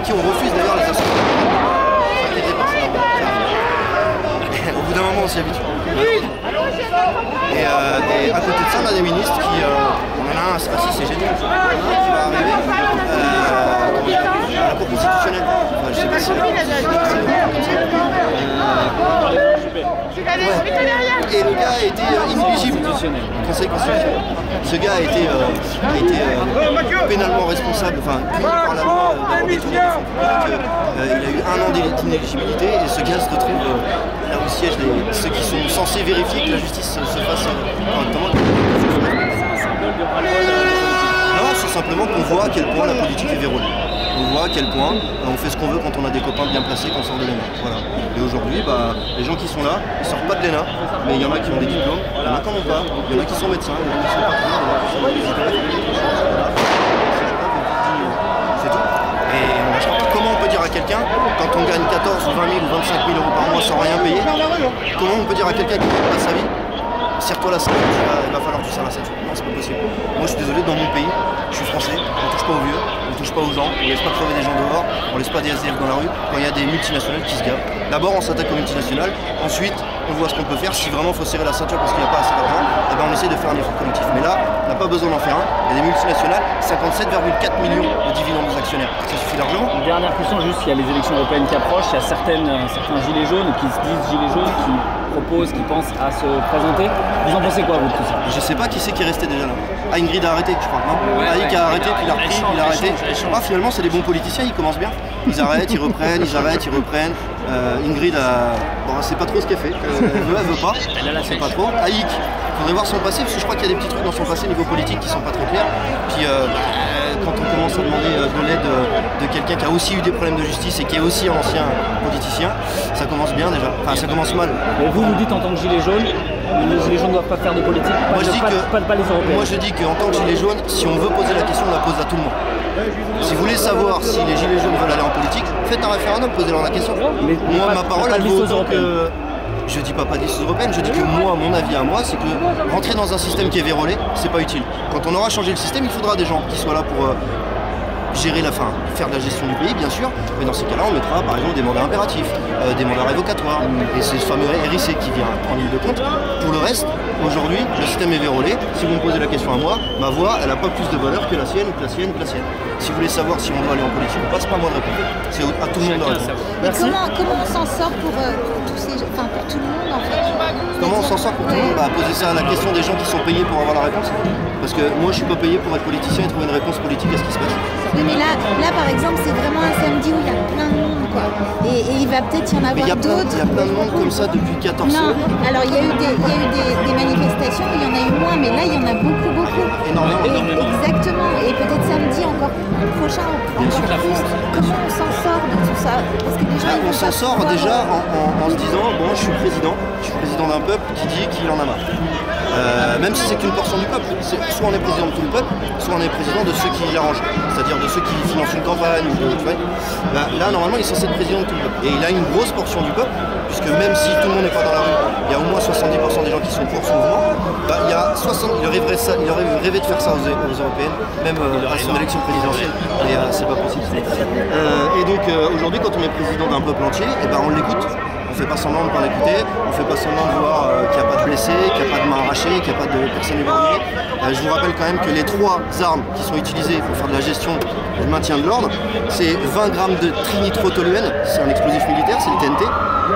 qui on refuse d'ailleurs les associations. Au bout d'un moment, on s'y habitue. Et à côté de ça, on a des ministres qui... on en a un, c'est génial, qui va arriver à la Cour constitutionnelle. Enfin, je sais pas si... Et le gars a été inéligible. Conseil constitutionnel. Ce gars a été pénalement responsable, enfin puni par la loi d'avoir détourné des fonds publics. Il a eu 1 an d'inéligibilité et ce gars se retrouve là où siègent ceux qui sont censés vérifier que la justice se fasse correctement. Non, c'est simplement qu'on voit à quel point la politique est verrouillée. On voit à quel point on fait ce qu'on veut quand on a des copains bien placés, qu'on sort de l'ENA. Voilà. Et aujourd'hui, les gens qui sont là, ils sortent pas de l'ENA, mais il y en a qui ont des diplômes, il y en a qui n'en ont pas, il y en a qui sont médecins, il y en a qui sont partenaires, il y en a qui sont c'est tout. Et on lâchera pas. Comment on peut dire à quelqu'un, quand on gagne 14 ou 20 000 ou 25 000 euros par mois sans rien payer, comment on peut dire à quelqu'un qui ne gagne pas sa vie, serre-toi la ceinture, il va falloir que tu serres la ceinture. Non, c'est pas possible. Moi, je suis désolé, dans mon pays, je suis français, on ne touche pas aux vieux, on ne touche pas aux gens, on ne laisse pas crever des gens dehors, on ne laisse pas des SDF dans la rue quand il y a des multinationales qui se gavent. D'abord, on s'attaque aux multinationales, ensuite, on voit ce qu'on peut faire. Si vraiment il faut serrer la ceinture parce qu'il n'y a pas assez d'argent, eh ben, on essaie de faire un effort collectif. Mais là, on n'a pas besoin d'en faire un. Il y a des multinationales, 57,4 millions de dividendes aux actionnaires. Ça suffit largement. Une dernière question, juste, il y a les élections européennes qui approchent, il y a certains gilets jaunes qui se disent gilets jaunes, qui proposent, qui pensent à se présenter. Vous en pensez quoi, vous, de tout ça? Je sais pas qui c'est qui est resté déjà là. Ah, Ingrid a arrêté, je crois, non? Aïk a arrêté, puis il a repris, il a arrêté. Ah, finalement, c'est des bons politiciens, ils commencent bien. Ils arrêtent, ils reprennent, ils arrêtent, ils reprennent. Ingrid a... Bon, c'est pas trop ce qu'elle fait. Elle veut pas. C'est pas trop. Aïk, faudrait voir son passé, parce que je crois qu'il y a des petits trucs dans son passé niveau politique qui sont pas très clairs. Puis quand on commence à demander de l'aide de quelqu'un qui a aussi eu des problèmes de justice et qui est aussi un ancien politicien, ça commence bien déjà. Enfin, ça commence mal. Mais vous dites en tant que gilet jaune, les gilets jaunes ne doivent pas faire de politique. Moi je dis pas les Européens. Moi je dis qu'en tant que gilet jaune, si on veut poser la question, on la pose à tout le monde. Si vous voulez savoir si les gilets jaunes veulent aller en politique, faites un référendum, posez-leur la question. Moi, ma parole, elle vaut autant que... Je dis pas de liste européenne, je dis que moi, mon avis à moi, c'est que rentrer dans un système qui est vérolé, c'est pas utile. Quand on aura changé le système, il faudra des gens qui soient là pour gérer la fin, faire de la gestion du pays, bien sûr, mais dans ces cas-là, on mettra par exemple des mandats impératifs, des mandats révocatoires, et c'est ce fameux RIC qui vient en ligne de compte. Pour le reste, aujourd'hui, le système est vérolé. Si vous me posez la question à moi, ma voix, elle n'a pas plus de valeur que la sienne, que la sienne, que la sienne. Si vous voulez savoir si on doit aller en politique ou pas, c'est pas à moi de répondre. C'est à tout le monde de répondre. Merci. Comment on s'en sort pour tout le monde en fait? Comment on s'en sort pour tout le monde? Poser ça à la question des gens qui sont payés pour avoir la réponse. Parce que moi, je suis pas payé pour être politicien et trouver une réponse politique à ce qui se passe. Oui, mais là par exemple, c'est vraiment un samedi où il y a plein de monde, quoi. Et il va peut-être y en avoir d'autres. Il y a plein de monde comme ça depuis 14 ans. Non, alors il y a eu des manifestations, il y en a eu moins, mais là, il y en a beaucoup. Énormément. Exactement. Et peut-être samedi encore prochain. Bien sûr. Comment on s'en sort de tout ça? Parce que les gens, on s'en sort déjà en se disant, bon, je suis président d'un peuple qui dit qu'il en a marre. Même si c'est qu'une portion du peuple, soit on est président de tout le peuple, soit on est président de ceux qui l'arrangent, c'est-à-dire de ceux qui financent une campagne. Là, normalement, il est censé être président de tout le peuple. Et il a une grosse portion du peuple, puisque même si tout le monde n'est pas dans la rue, il y a au moins 70% des gens qui sont pour ce mouvement. Il aurait rêvé de faire ça aux européennes, même à son élection présidentielle, mais c'est pas possible. Et donc aujourd'hui, quand on est président d'un peuple entier, on l'écoute. On ne fait pas semblant de ne pas l'écouter, on ne fait pas semblant de voir qu'il n'y a pas de blessés, qu'il n'y a pas de mains arrachées, qu'il n'y a pas de personnes éloignées. Je vous rappelle quand même que les 3 armes qui sont utilisées pour faire de la gestion du maintien de l'ordre, c'est 20 grammes de trinitrotoluène, c'est un explosif militaire, c'est le TNT.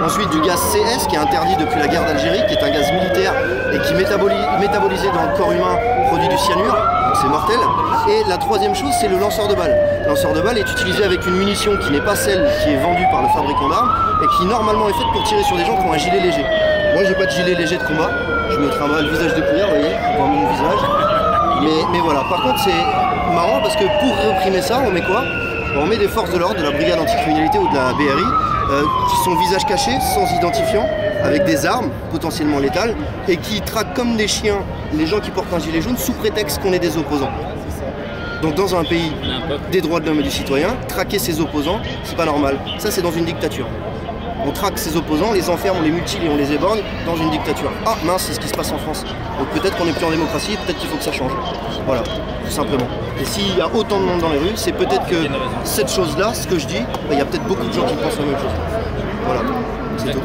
Ensuite du gaz CS qui est interdit depuis la guerre d'Algérie, qui est un gaz militaire et qui métabolisé dans le corps humain produit du cyanure, donc c'est mortel. Et la 3e chose, c'est le lanceur de balles. Le lanceur de balles est utilisé avec une munition qui n'est pas celle qui est vendue par le fabricant d'armes et qui normalement est faite pour tirer sur des gens qui ont un gilet léger. Moi j'ai pas de gilet léger de combat, je me trimballe le visage dépouillé, vous voyez, on voit mon visage. Mais voilà, par contre c'est marrant parce que pour réprimer ça, on met quoi? On met des forces de l'ordre, de la brigade anticriminalité ou de la BRI, qui sont visage caché, sans identifiant, avec des armes potentiellement létales, et qui traquent comme des chiens les gens qui portent un gilet jaune sous prétexte qu'on est des opposants. Donc dans un pays des droits de l'homme et du citoyen, traquer ses opposants, c'est pas normal. Ça c'est dans une dictature. on traque ses opposants, on les enferme, on les mutile et on les éborgne dans une dictature. Ah mince, c'est ce qui se passe en France. Donc peut-être qu'on n'est plus en démocratie, peut-être qu'il faut que ça change. Voilà, tout simplement. Et s'il y a autant de monde dans les rues, c'est peut-être que cette chose-là, ce que je dis, il y a peut-être beaucoup de gens qui pensent la même chose. Voilà, c'est tout.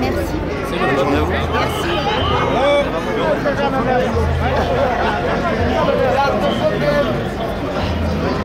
Merci. Bonne journée à vous. Merci.